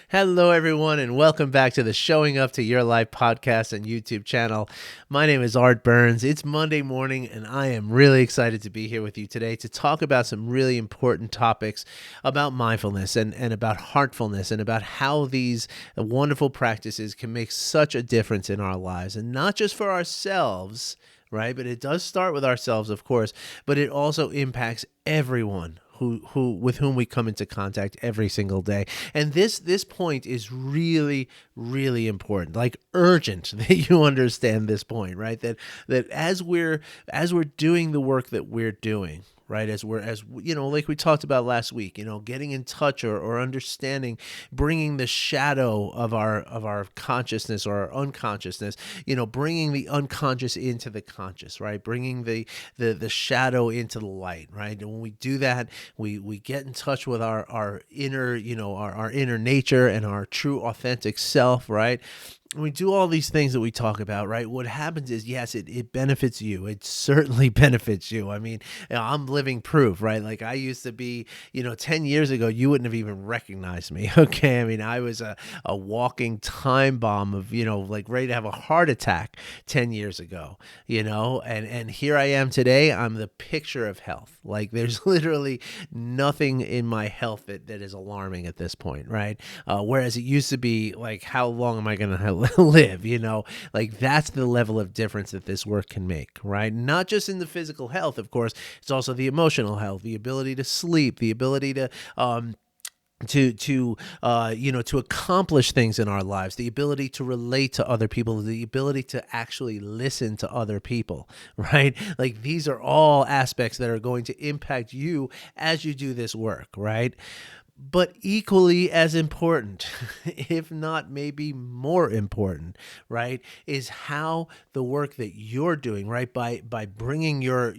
Hello, everyone, and welcome back to the Showing Up to Your Life podcast and YouTube channel. My name is Art Burns. It's Monday morning, and I am really excited to be here with you today to talk about some really important topics about mindfulness and about heartfulness and about how these wonderful practices can make such a difference in our lives, and not just for ourselves, right? But it does start with ourselves, of course, but it also impacts everyone who with whom we come into contact every single day. And this point is really, really important, like urgent that you understand this point, right? That as we're doing the work that we're doing, right, like we talked about last week, getting in touch or understanding, bringing the shadow of our consciousness or our unconsciousness, bringing the unconscious into the conscious, right, bringing the shadow into the light, right. And when we do that, we get in touch with our inner, our inner nature and our true authentic self, right. We do all these things that we talk about, right? What happens is, yes, it benefits you. It certainly benefits you. I mean, I'm living proof, right? Like I used to be, 10 years ago, you wouldn't have even recognized me. Okay. I mean, I was a walking time bomb of, like ready to have a heart attack 10 years ago, and here I am today. I'm the picture of health. Like there's literally nothing in my health that is alarming at this point, right? Whereas it used to be like, how long am I going to live? Like that's the level of difference that this work can make, right? Not just in the physical health, of course, it's also the emotional health, the ability to sleep, the ability to accomplish things in our lives, the ability to relate to other people, the ability to actually listen to other people, right? Like these are all aspects that are going to impact you as you do this work, right? But equally as important, if not maybe more important, right, is how the work that you're doing, right, by bringing your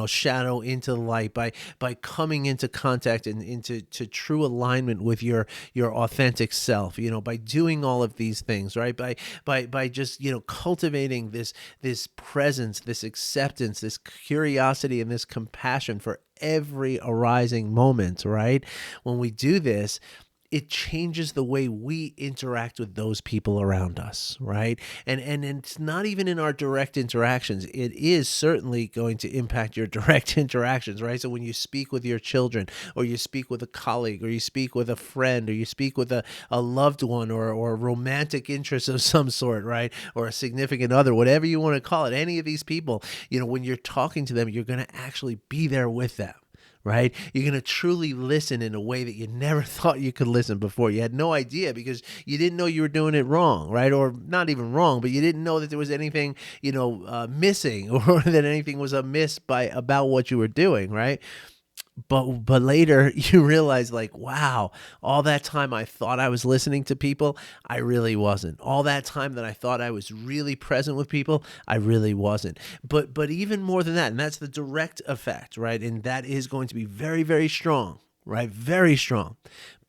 shadow into the light, by coming into contact and into true alignment with your authentic self, by doing all of these things, right, by just cultivating this presence, this acceptance, this curiosity, and this compassion for every arising moment, right? When we do this, it changes the way we interact with those people around us, right? And it's not even in our direct interactions. It is certainly going to impact your direct interactions, right? So when you speak with your children, or you speak with a colleague, or you speak with a friend, or you speak with a loved one, or a romantic interest of some sort, right? Or a significant other, whatever you want to call it, any of these people, when you're talking to them, you're going to actually be there with them, right? You're going to truly listen in a way that you never thought you could listen before. You had no idea because you didn't know you were doing it wrong, right? Or not even wrong, but you didn't know that there was anything, missing, or that anything was amiss about what you were doing, right? But later you realize, like, wow, all that time I thought I was listening to people, I really wasn't. All that time that I thought I was really present with people, I really wasn't. But even more than that, and that's the direct effect, right? And that is going to be very, very strong, right? Very strong.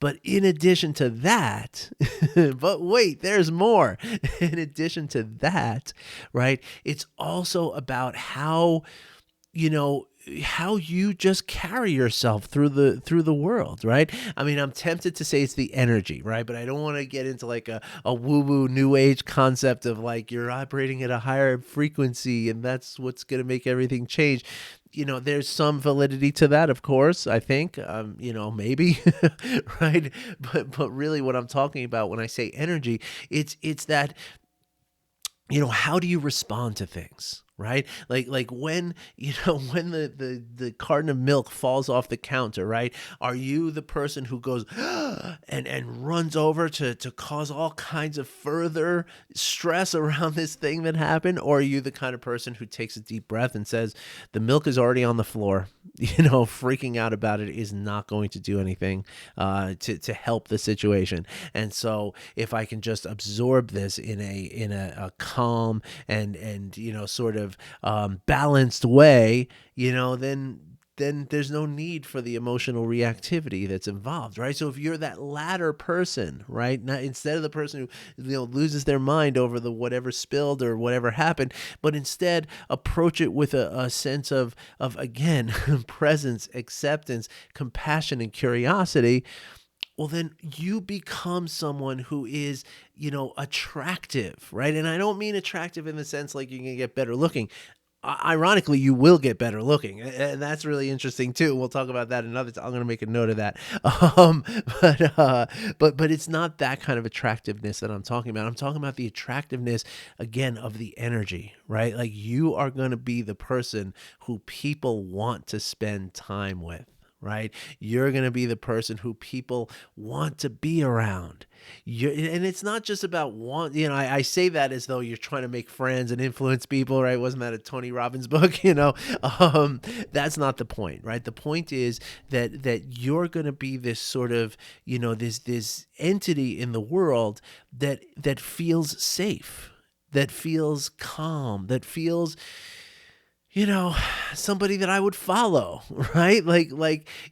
But in addition to that, but wait, there's more. In addition to that, right? It's also about you know how you just carry yourself through the world, right? I mean, I'm tempted to say it's the energy, right? But I don't want to get into like a woo-woo new age concept of like you're operating at a higher frequency and that's what's going to make everything change. There's some validity to that, of course, I think, maybe, right? But really what I'm talking about when I say energy, it's that, how do you respond to things, right? Like when, when the carton of milk falls off the counter, right? Are you the person who goes and runs over to cause all kinds of further stress around this thing that happened? Or are you the kind of person who takes a deep breath and says, the milk is already on the floor, freaking out about it is not going to do anything to help the situation. And so if I can just absorb this in a calm and sort of balanced way, then there's no need for the emotional reactivity that's involved, right? So if you're that latter person, right, not, instead of the person who loses their mind over the whatever spilled or whatever happened, but instead approach it with a sense of again presence, acceptance, compassion, and curiosity. well, then you become someone who is, attractive, right? And I don't mean attractive in the sense like you can get better looking. Ironically, you will get better looking, and that's really interesting too. We'll talk about that another time. I'm going to make a note of that. Um, but it's not that kind of attractiveness that I'm talking about. I'm talking about the attractiveness again of the energy, right? Like you are going to be the person who people want to spend time with, right? You're going to be the person who people want to be around. And it's not just about I say that as though you're trying to make friends and influence people, right? Wasn't that a Tony Robbins book? Um, that's not the point, right? The point is that you're going to be this sort of, this entity in the world that feels safe, that feels calm, that feels somebody that I would follow, right?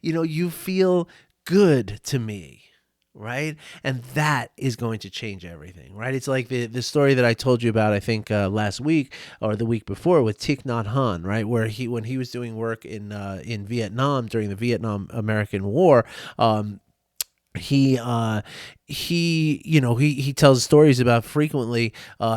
You feel good to me, right? And that is going to change everything, right? It's like the story that I told you about, I think last week or the week before with Thich Nhat Hanh, right? Where when he was doing work in Vietnam during the Vietnam American War, he he tells stories about frequently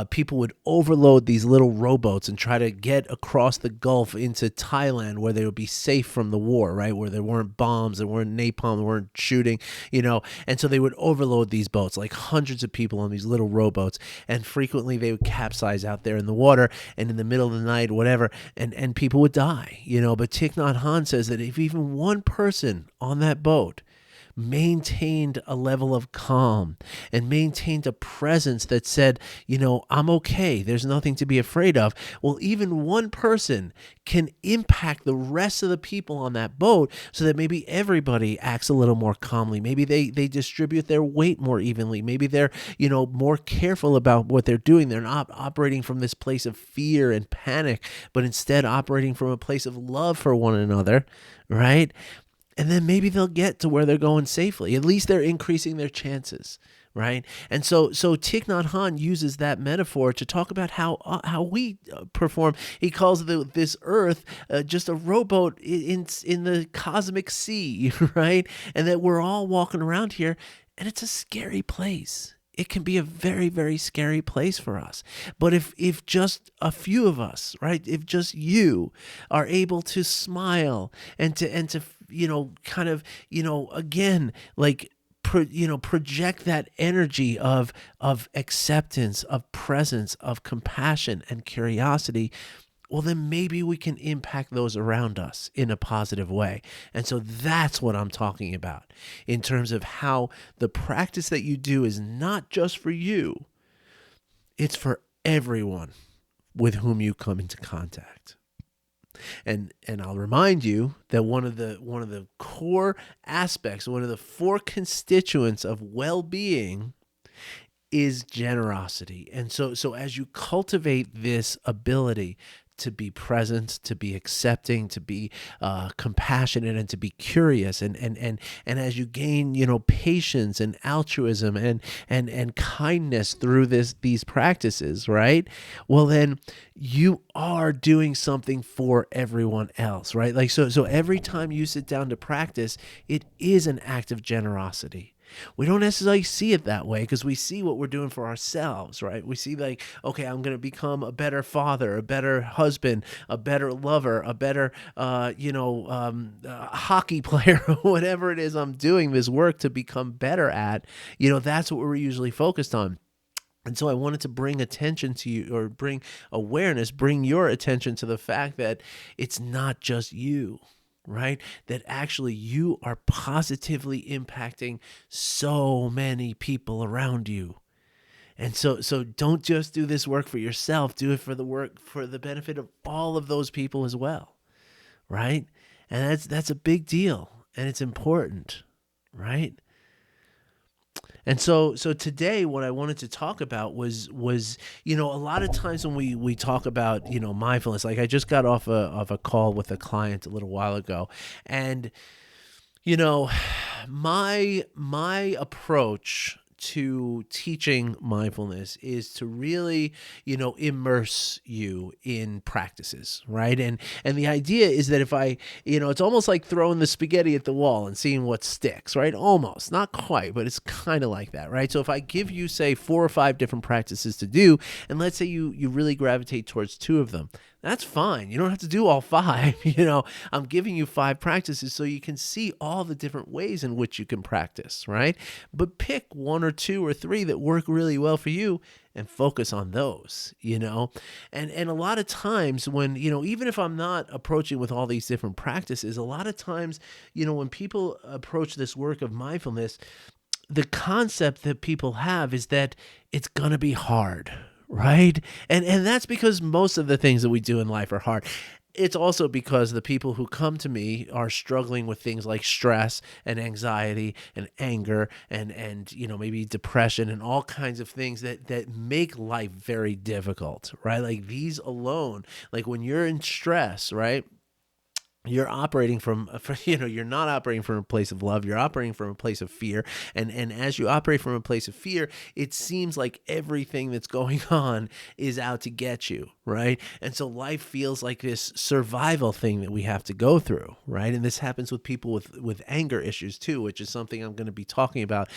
people would overload these little rowboats and try to get across the Gulf into Thailand where they would be safe from the war, right? Where there weren't bombs, there weren't napalm, there weren't shooting, and so they would overload these boats, like hundreds of people on these little rowboats, and frequently they would capsize out there in the water and in the middle of the night, whatever, and people would die, But Thich Nhat Hanh says that if even one person on that boat maintained a level of calm and maintained a presence that said, I'm okay, there's nothing to be afraid of. Well, even one person can impact the rest of the people on that boat so that maybe everybody acts a little more calmly. Maybe they distribute their weight more evenly. Maybe they're, more careful about what they're doing. They're not operating from this place of fear and panic, but instead operating from a place of love for one another, right? And then maybe they'll get to where they're going safely. At least they're increasing their chances, right? And so Thich Nhat Hanh uses that metaphor to talk about how we perform. He calls this earth just a rowboat in the cosmic sea, right? And that we're all walking around here, and it's a scary place. It can be a very, very scary place for us. But if just a few of us, right, if just you are able to smile and to kind of, again, like, project that energy of acceptance, of presence, of compassion and curiosity, well, then maybe we can impact those around us in a positive way. And so that's what I'm talking about in terms of how the practice that you do is not just for you, it's for everyone with whom you come into contact. And I'll remind you that one of the core aspects, one of the four constituents of well-being is generosity. And so as you cultivate this ability to be present, to be accepting, to be compassionate, and to be curious, and as you gain, patience and altruism and kindness through these practices, right? Well, then you are doing something for everyone else, right? Like so every time you sit down to practice, it is an act of generosity. We don't necessarily see it that way because we see what we're doing for ourselves, right? We see like, okay, I'm going to become a better father, a better husband, a better lover, a better, hockey player, whatever it is I'm doing this work to become better at. That's what we're usually focused on. And so I wanted to bring attention to you, or bring your attention to the fact that it's not just you, right? That actually you are positively impacting so many people around you. And so don't just do this work for yourself, do it for the benefit of all of those people as well, right? And that's a big deal, and it's important, right? And so today what I wanted to talk about was a lot of times when we talk about mindfulness, like I just got off of a call with a client a little while ago, and my approach to teaching mindfulness is to really, immerse you in practices, right? And the idea is that if I, it's almost like throwing the spaghetti at the wall and seeing what sticks, right? Almost, not quite, but it's kind of like that, right? So if I give you, say, 4 or 5 different practices to do, and let's say you really gravitate towards 2 of them, that's fine. You don't have to do all 5. I'm giving you 5 practices so you can see all the different ways in which you can practice, right? But pick 1 or 2 or 3 that work really well for you and focus on those. And a lot of times when, even if I'm not approaching with all these different practices, a lot of times, when people approach this work of mindfulness, the concept that people have is that it's going to be hard, right? And that's because most of the things that we do in life are hard. It's also because the people who come to me are struggling with things like stress and anxiety and anger and maybe depression and all kinds of things that make life very difficult, right? Like these alone, like when you're in stress, right? You're operating you're not operating from a place of love. You're operating from a place of fear. And as you operate from a place of fear, it seems like everything that's going on is out to get you, right? And so life feels like this survival thing that we have to go through, right? And this happens with people with anger issues too, which is something I'm going to be talking about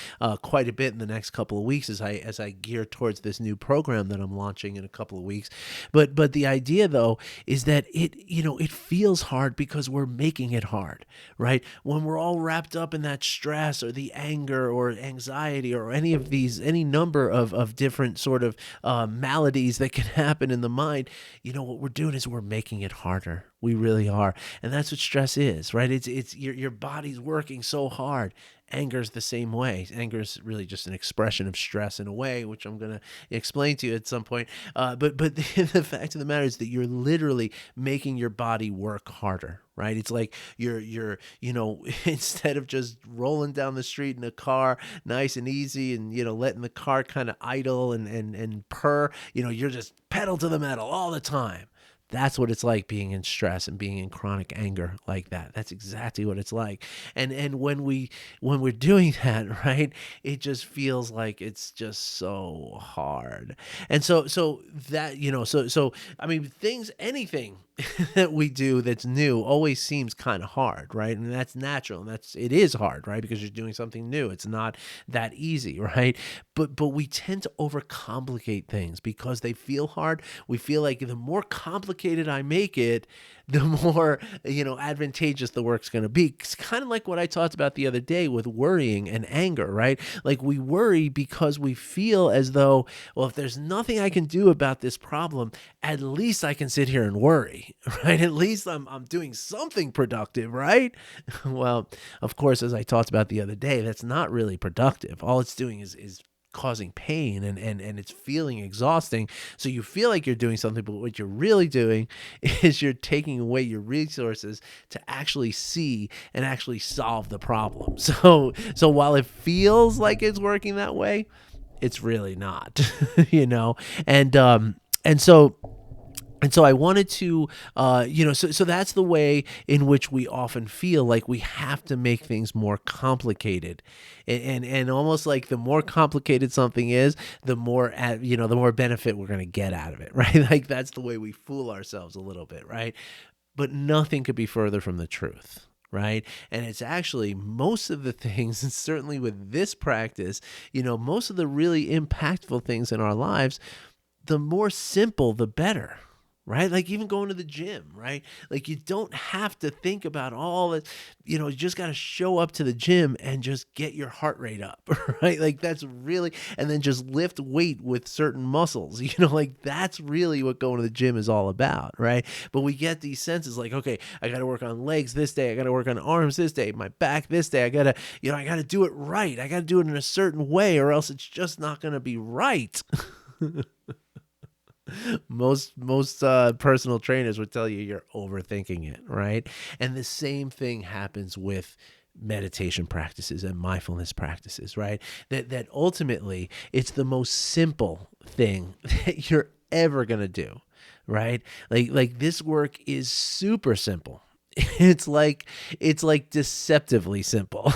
quite a bit in the next couple of weeks as I gear towards this new program that I'm launching in a couple of weeks. But the idea though is that it feels hard because we're making it hard, right? When we're all wrapped up in that stress or the anger or anxiety or any number of different sort of maladies that can happen in the mind, what we're doing is we're making it harder. We really are. And that's what stress is, right? It's your body's working so hard. Anger is the same way. Anger is really just an expression of stress in a way, which I'm going to explain to you at some point. But the fact of the matter is that you're literally making your body work harder, right? It's like you're instead of just rolling down the street in a car nice and easy and letting the car kind of idle and purr, you're just pedal to the metal all the time. That's what it's like being in stress and being in chronic anger like that. That's exactly what it's like. And when we're doing that, right, it just feels like it's just so hard. And so that, so I mean anything that we do that's new always seems kind of hard, right? And that's natural. And it is hard, right? Because you're doing something new. It's not that easy, right? But we tend to overcomplicate things because they feel hard. We feel like the more complicated I make it, the more, advantageous the work's going to be. It's kind of like what I talked about the other day with worrying and anger, right? Like we worry because we feel as though, well, if there's nothing I can do about this problem, at least I can sit here and worry, right? At least I'm doing something productive, right? Well, of course, as I talked about the other day, that's not really productive. All it's doing is causing pain and it's feeling exhausting. So you feel like you're doing something, but what you're really doing is you're taking away your resources to actually see and actually solve the problem. So while it feels like it's working that way, it's really not, and and so and so I wanted to, so that's the way in which we often feel like we have to make things more complicated, and almost like the more complicated something is, the more the more benefit we're going to get out of it, right? Like that's the way we fool ourselves a little bit, right? But nothing could be further from the truth. Right. And it's actually most of the things, and certainly with this practice, most of the really impactful things in our lives, the more simple, the better. Right? Like even going to the gym, right? Like you don't have to think about all that, you just got to show up to the gym and just get your heart rate up, right? Like that's really, and then just lift weight with certain muscles, like that's really what going to the gym is all about, right? But we get these senses like, okay, I got to work on legs this day. I got to work on arms this day, my back this day. I got to, I got to do it right. I got to do it in a certain way or else it's just not going to be right. Most personal trainers would tell you you're overthinking it, right? And the same thing happens with meditation practices and mindfulness practices, right? That ultimately it's the most simple thing that you're ever gonna do, right? Like this work is super simple. it's like deceptively simple,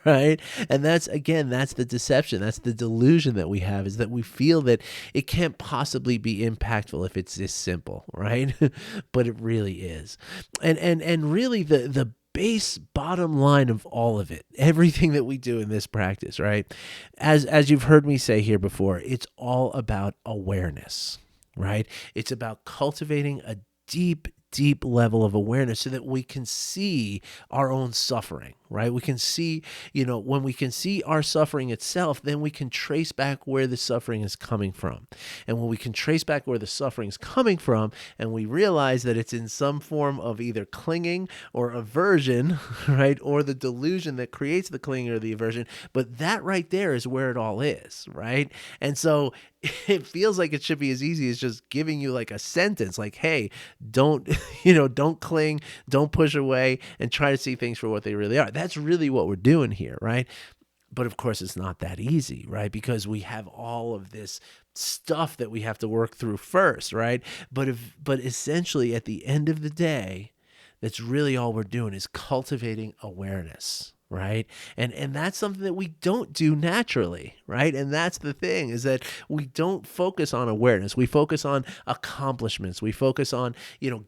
right? And that's, again, that's the deception, that's the delusion that we have, is that we feel that it can't possibly be impactful if it's this simple, right? But it really is. And really, the base bottom line of all of it, everything that we do in this practice, right? As you've heard me say here before, it's all about awareness, right? It's about cultivating a deep level of awareness so that we can see our own suffering, right? We can see, when we can see our suffering itself, then we can trace back where the suffering is coming from. And when we can trace back where the suffering is coming from, and we realize that it's in some form of either clinging or aversion, right? Or the delusion that creates the clinging or the aversion, but that right there is where it all is, right? And so it feels like it should be as easy as just giving you like a sentence like, hey, don't, don't cling, don't push away, and try to see things for what they really are. That's really what we're doing here, right? But of course, it's not that easy, right? Because we have all of this stuff that we have to work through first, right? But essentially, at the end of the day, that's really all we're doing is cultivating awareness, right? And that's something that we don't do naturally, right? And that's the thing, is that we don't focus on awareness. We focus on accomplishments. We focus on,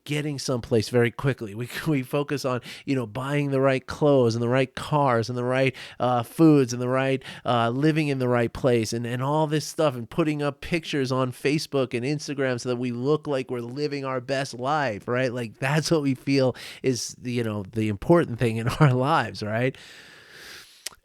getting someplace very quickly. We focus on, buying the right clothes and the right cars and the right foods and the right living in the right place and all this stuff, and putting up pictures on Facebook and Instagram so that we look like we're living our best life, right? Like, that's what we feel is the important thing in our lives, right?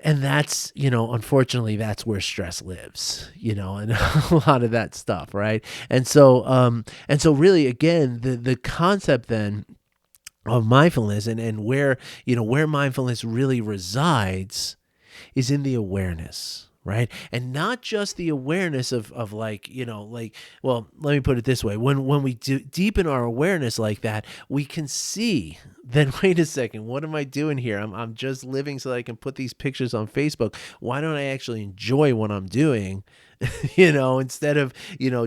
And that's, unfortunately, that's where stress lives, and a lot of that stuff, right? And so really, again, the concept then of mindfulness, and where mindfulness really resides is in the awareness, right? And not just the awareness of well, let me put it this way. When we deepen our awareness like that, we can see, then wait a second, what am I doing here? I'm just living so that I can put these pictures on Facebook. Why don't I actually enjoy what I'm doing? Instead of,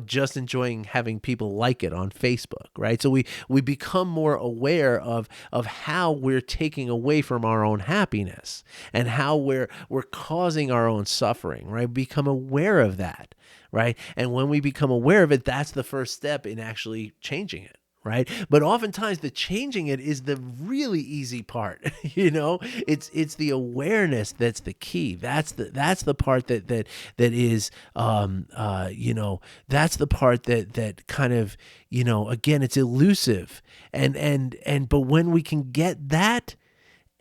just enjoying having people like it on Facebook, right? So we become more aware of how we're taking away from our own happiness, and how we're causing our own suffering, right? Become aware of that, right? And when we become aware of it, that's the first step in actually changing it. Right. But oftentimes the changing it is the really easy part. It's the awareness that's the key. That's the part that is, that's the part that kind of, again, it's elusive. But when we can get that,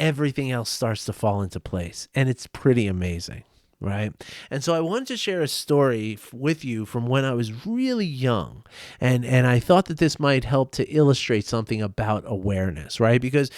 everything else starts to fall into place. And it's pretty amazing. Right. And so I wanted to share a story with you from when I was really young. And I thought that this might help to illustrate something about awareness, right? Because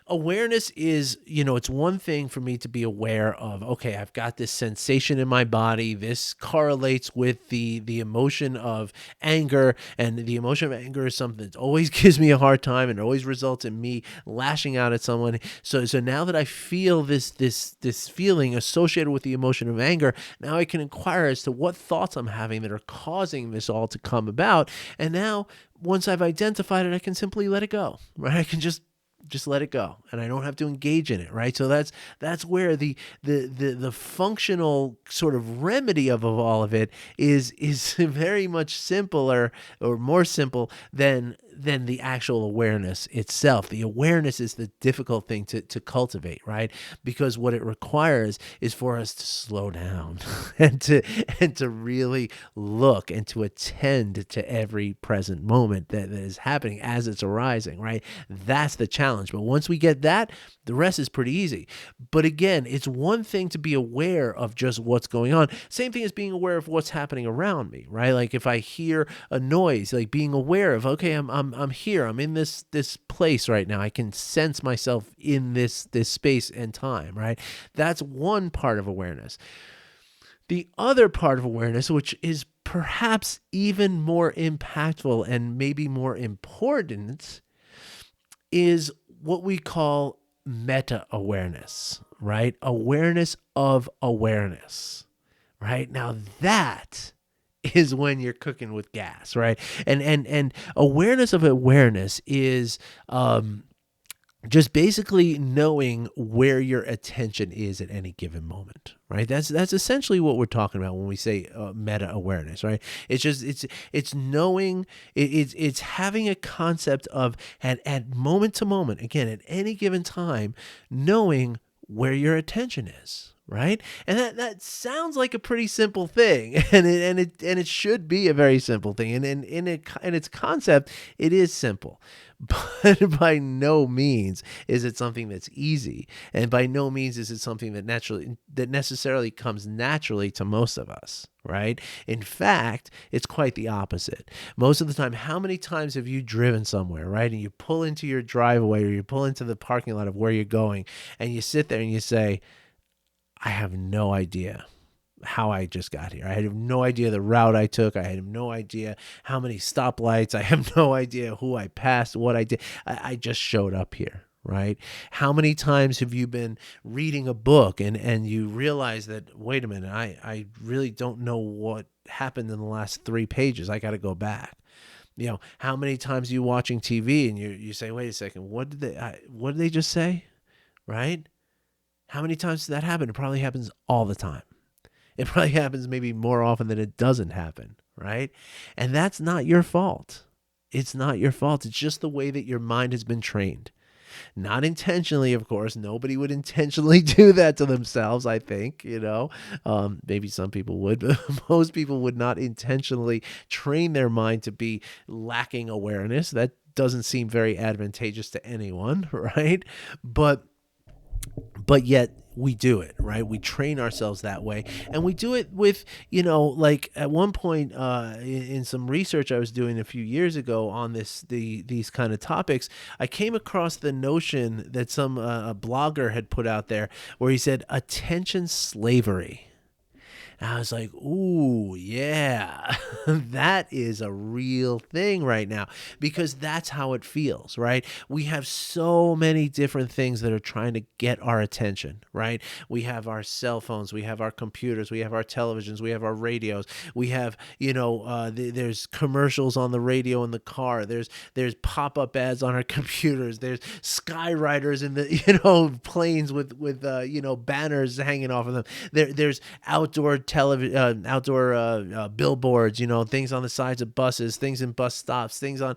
awareness is, it's one thing for me to be aware of, okay, I've got this sensation in my body. This correlates with the emotion of anger, and the emotion of anger is something that always gives me a hard time and always results in me lashing out at someone. So now that I feel this feeling associated with the emotion of anger, now I can inquire as to what thoughts I'm having that are causing this all to come about. And now, once I've identified it, I can simply let it go, right? I can just let it go, and I don't have to engage in it, right? So that's where the functional sort of remedy of all of it is very much simpler, or more simple than the actual awareness itself. The awareness is the difficult thing to cultivate, right? Because what it requires is for us to slow down and to really look and to attend to every present moment that is happening as it's arising, right? That's the challenge. But once we get that, the rest is pretty easy. But again, it's one thing to be aware of just what's going on. Same thing as being aware of what's happening around me, right? Like if I hear a noise, like being aware of, okay, I'm here, I'm in this place right now. I can sense myself in this space and time, right? That's one part of awareness. The other part of awareness, which is perhaps even more impactful and maybe more important, is what we call meta awareness, right? Awareness of awareness, right? Now that is when you're cooking with gas, right? And awareness of awareness is just basically knowing where your attention is at any given moment, right? That's essentially what we're talking about when we say meta awareness, right? It's knowing, it's having a concept of at moment to moment, again, at any given time, knowing where your attention is, right? And that sounds like a pretty simple thing, and it should be a very simple thing, and in its concept, it is simple. But by no means is it something that's easy, and by no means is it something that necessarily comes naturally to most of us, right? In fact, it's quite the opposite. Most of the time, how many times have you driven somewhere, right? And you pull into your driveway or you pull into the parking lot of where you're going, and you sit there and you say, I have no idea how I just got here. I have no idea the route I took. I have no idea how many stoplights. I have no idea who I passed, what I did. I just showed up here, right? How many times have you been reading a book and you realize that, wait a minute, I really don't know what happened in the last 3 pages. I got to go back. How many times are you watching TV and you say, wait a second, what did they just say? Right? How many times does that happen? It probably happens all the time. It probably happens maybe more often than it doesn't happen, right? And that's not your fault. It's not your fault. It's just the way that your mind has been trained. Not intentionally, of course. Nobody would intentionally do that to themselves, I think. Maybe some people would, but most people would not intentionally train their mind to be lacking awareness. That doesn't seem very advantageous to anyone, right? But yet we do it, right? We train ourselves that way, and we do it with, like at one point, in some research I was doing a few years ago on these kind of topics, I came across the notion that some a blogger had put out there, where he said attention slavery. And I was like, ooh, yeah, that is a real thing right now, because that's how it feels, right? We have so many different things that are trying to get our attention, right? We have our cell phones, we have our computers, we have our televisions, we have our radios, we have, there's commercials on the radio in the car, there's pop-up ads on our computers, there's skywriters in the, planes with banners hanging off of them. There's outdoor television, outdoor billboards, things on the sides of buses, things in bus stops, things on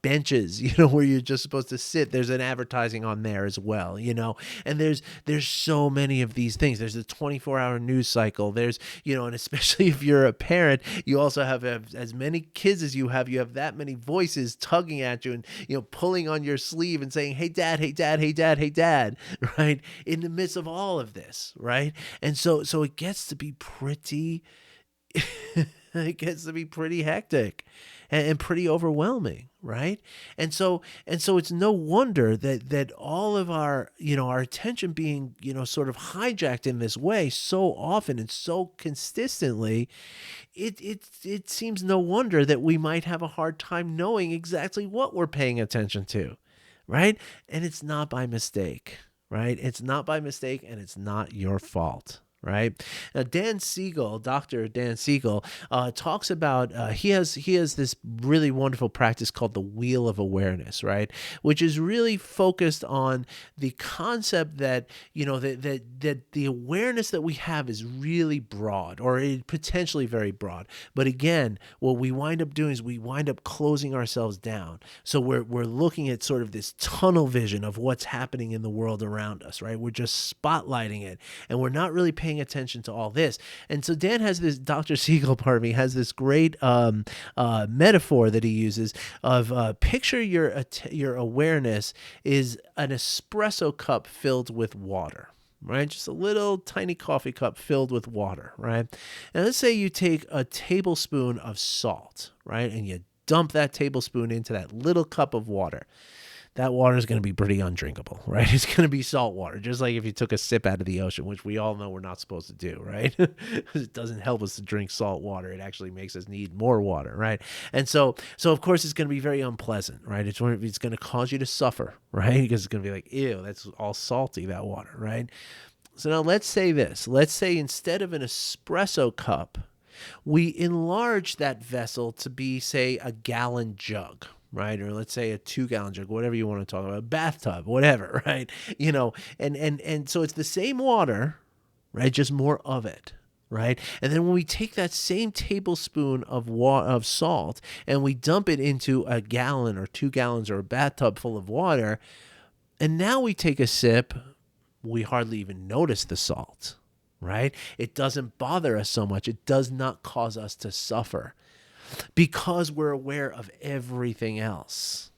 benches, where you're just supposed to sit. There's an advertising on there as well, and there's so many of these things. There's a 24-hour news cycle. There's, and especially if you're a parent, you also have as many kids as you have that many voices tugging at you and, pulling on your sleeve and saying, hey dad, hey dad, hey dad, hey dad, right? In the midst of all of this, right? And so it gets to be pretty it gets to be pretty hectic and pretty overwhelming, right? And so it's no wonder that all of our attention being, sort of hijacked in this way so often and so consistently, it seems no wonder that we might have a hard time knowing exactly what we're paying attention to, right? And it's not by mistake, right? It's not by mistake, and it's not your fault. Right now, Dr. Dan Siegel, talks about he has this really wonderful practice called the Wheel of Awareness, right, which is really focused on the concept that that the awareness that we have is really broad, or potentially very broad. But again, what we wind up doing is we wind up closing ourselves down. So we're looking at sort of this tunnel vision of what's happening in the world around us, right? We're just spotlighting it, and we're not really paying attention to all this. And so Dr. Siegel, pardon me, has this great metaphor that he uses of picture your awareness is an espresso cup filled with water. Right? Just a little tiny coffee cup filled with water, right? And let's say you take a tablespoon of salt, right? And you dump that tablespoon into that little cup of water. That water is going to be pretty undrinkable, right? It's going to be salt water, just like if you took a sip out of the ocean, which we all know we're not supposed to do, right? It doesn't help us to drink salt water. It actually makes us need more water, right? And so of course it's going to be very unpleasant, right? It's going to cause you to suffer, right? Because it's going to be like, ew, that's all salty, that water, right? So now let's say this. Let's say instead of an espresso cup, we enlarge that vessel to be, say, a gallon jug. right? Or let's say a 2-gallon jug, whatever you want to talk about, bathtub, whatever, right? And so it's the same water, right? Just more of it. Right. And then when we take that same tablespoon of salt and we dump it into a gallon or 2 gallons or a bathtub full of water, and now we take a sip, we hardly even notice the salt, right? It doesn't bother us so much. It does not cause us to suffer because we're aware of everything else,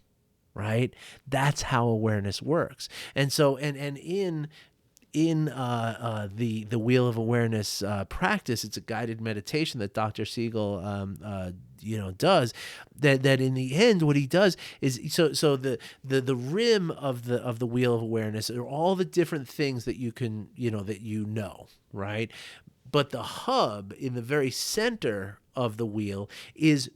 right? That's how awareness works. And so, and in the Wheel of Awareness practice, it's a guided meditation that Dr. Siegel does. That in the end, what he does is so the rim of the Wheel of Awareness are all the different things that you can right, but the hub in the very center of the wheel is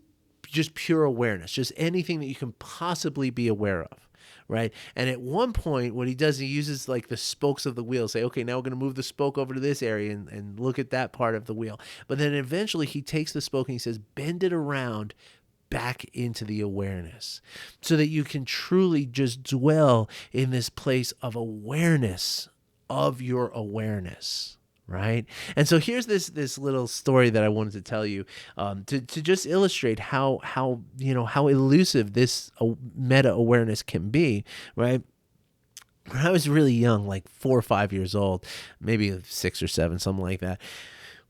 just pure awareness, just anything that you can possibly be aware of. Right. And at one point, what he does, he uses like the spokes of the wheel, say, okay, now we're going to move the spoke over to this area and look at that part of the wheel. But then eventually he takes the spoke and he says, bend it around back into the awareness so that you can truly just dwell in this place of awareness of your awareness. Right. And so here's this little story that I wanted to tell you to just illustrate how elusive this meta awareness can be. Right. When I was really young, like 4 or 5 years old, maybe 6 or 7, something like that.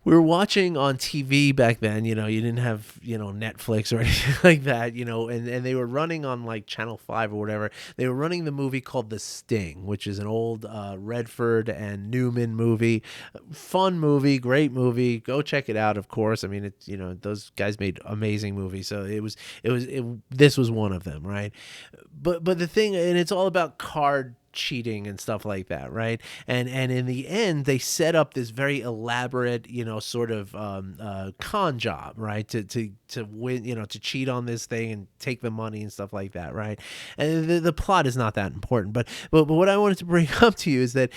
We were watching on TV back then, you didn't have, Netflix or anything like that, and they were running on like Channel 5 or whatever. They were running the movie called The Sting, which is an old Redford and Newman movie. Fun movie, great movie. Go check it out, of course. I mean, it's, those guys made amazing movies. So this was one of them, right? But the thing, and it's all about card cheating and stuff like that, right? And in the end, they set up this very elaborate, sort of con job, right? To win, to cheat on this thing and take the money and stuff like that, right? And the plot is not that important, but what I wanted to bring up to you is that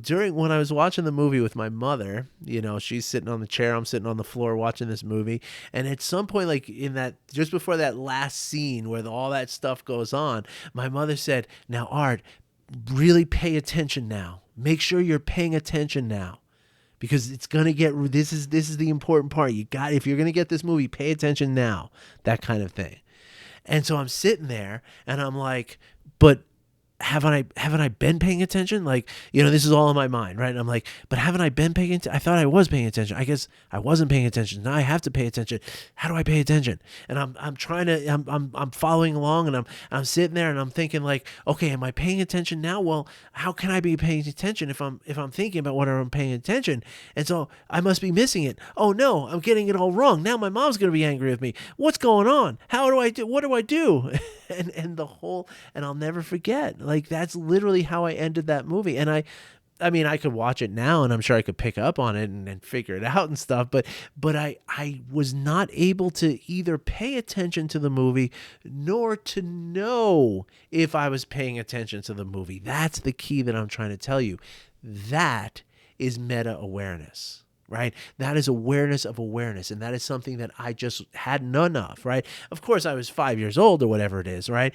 during when I was watching the movie with my mother, she's sitting on the chair, I'm sitting on the floor watching this movie, and at some point, like in that just before that last scene where all that stuff goes on, my mother said, "Now, Art, really pay attention now. Make sure you're paying attention now, because it's gonna get this is the important part. If you're gonna get this movie, pay attention now." That kind of thing. And so I'm sitting there and I'm like, but haven't I been paying attention? Like, this is all in my mind, right? And I'm like, but haven't I been paying attention? I thought I was paying attention. I guess I wasn't paying attention. Now I have to pay attention. How do I pay attention? And I'm trying to, I'm following along, and I'm sitting there and I'm thinking like, okay, am I paying attention now? Well, how can I be paying attention if I'm thinking about what I'm paying attention? And so I must be missing it. Oh no, I'm getting it all wrong. Now my mom's going to be angry with me. What's going on? How do I do? What do I do? and I'll never forget. Like, that's literally how I ended that movie. And I mean, I could watch it now and I'm sure I could pick up on it and figure it out and stuff. But I was not able to either pay attention to the movie nor to know if I was paying attention to the movie. That's the key that I'm trying to tell you. That is meta awareness. Right? That is awareness of awareness. And that is something that I just had none of, right? Of course, I was 5 years old or whatever it is, right?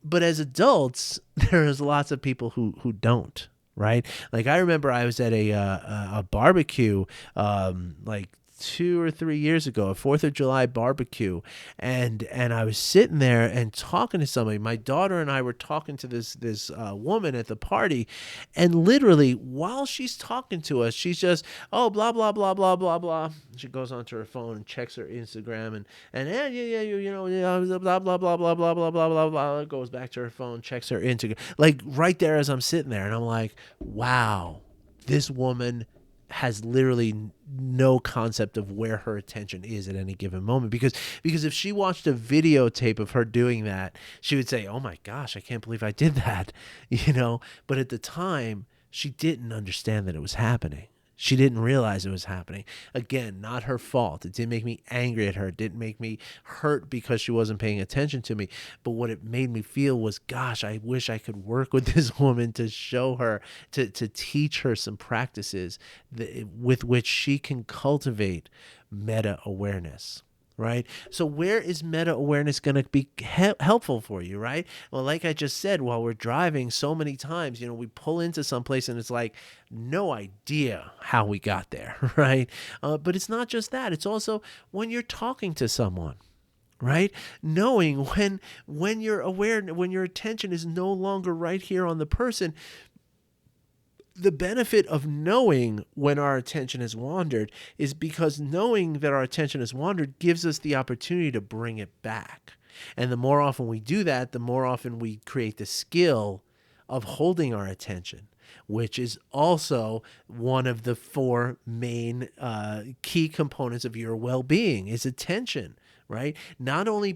But as adults, there's lots of people who don't, right? Like, I remember I was at a barbecue like 2 or 3 years ago, a 4th of July barbecue, and I was sitting there and talking to somebody. My daughter and I were talking to this woman at the party, and literally while she's talking to us, she's just, oh, blah blah blah blah blah blah. She goes onto her phone and checks her Instagram and blah blah blah blah blah blah blah blah blah. Goes back to her phone, checks her Instagram, like right there as I'm sitting there, and I'm like, wow, this woman has literally no concept of where her attention is at any given moment, because if she watched a videotape of her doing that, she would say, oh my gosh, I can't believe I did that, but at the time she didn't understand that it was happening. She didn't realize it was happening. Again, not her fault. It didn't make me angry at her. It didn't make me hurt because she wasn't paying attention to me. But what it made me feel was, gosh, I wish I could work with this woman to show her, to teach her some practices with which she can cultivate meta awareness. right? So where is meta awareness going to be helpful for you, right? Well, like I just said, while we're driving so many times, we pull into some place and it's like no idea how we got there, right? But it's not just that. It's also when you're talking to someone, right? Knowing when you're aware, when your attention is no longer right here on the person, the benefit of knowing when our attention has wandered is because knowing that our attention has wandered gives us the opportunity to bring it back. And the more often we do that, the more often we create the skill of holding our attention, which is also one of the four main key components of your well-being is attention, right? Not only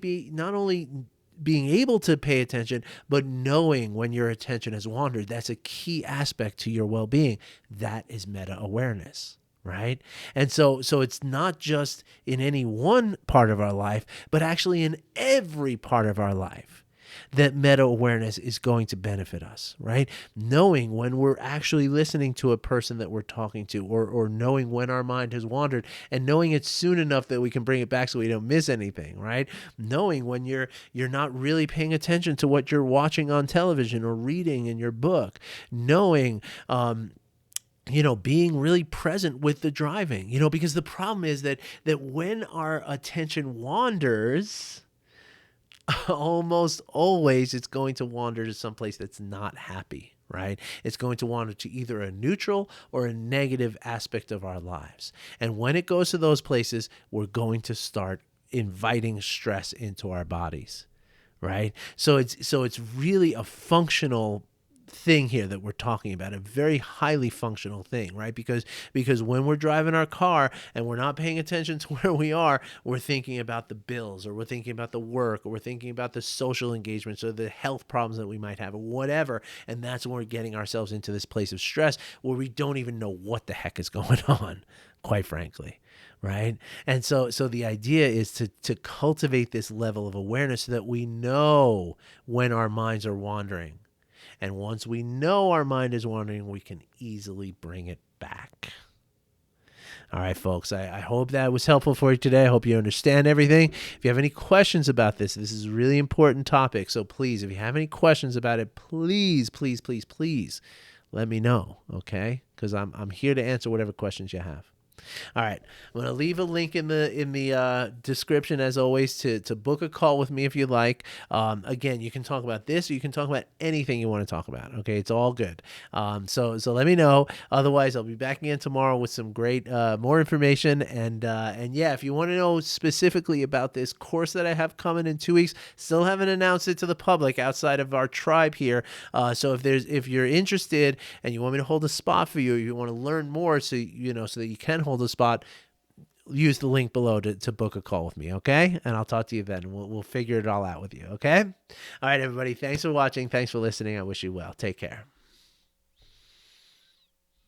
being able to pay attention, but knowing when your attention has wandered. That's a key aspect to your well-being. That is meta awareness, right? And so it's not just in any one part of our life, but actually in every part of our life that meta awareness is going to benefit us, right? Knowing when we're actually listening to a person that we're talking to, or knowing when our mind has wandered and knowing it soon enough that we can bring it back so we don't miss anything, right? Knowing when you're not really paying attention to what you're watching on television or reading in your book, knowing being really present with the driving, because the problem is that when our attention wanders, almost always it's going to wander to someplace that's not happy, right? It's going to wander to either a neutral or a negative aspect of our lives. And when it goes to those places, we're going to start inviting stress into our bodies, right? So it's really a functional thing here that we're talking about, a very highly functional thing, right? Because when we're driving our car and we're not paying attention to where we are, we're thinking about the bills, or we're thinking about the work, or we're thinking about the social engagements or the health problems that we might have, or whatever. And that's when we're getting ourselves into this place of stress where we don't even know what the heck is going on, quite frankly. Right. And so the idea is to cultivate this level of awareness so that we know when our minds are wandering. And once we know our mind is wandering, we can easily bring it back. All right, folks, I hope that was helpful for you today. I hope you understand everything. If you have any questions about this is a really important topic. So please, if you have any questions about it, please, please, please, please let me know, okay? Because I'm here to answer whatever questions you have. All right, I'm going to leave a link in the description, as always, to book a call with me if you like. Again, you can talk about this, or you can talk about anything you want to talk about. Okay, it's all good. So let me know. Otherwise, I'll be back again tomorrow with some great more information. And yeah, if you want to know specifically about this course that I have coming in 2 weeks, still haven't announced it to the public outside of our tribe here. So if you're interested and you want me to hold a spot for you, or you want to learn more, so that you can hold a spot, use the link below to book a call with me, okay? And I'll talk to you then. We'll figure it all out with you, okay? All right, everybody. Thanks for watching. Thanks for listening. I wish you well. Take care.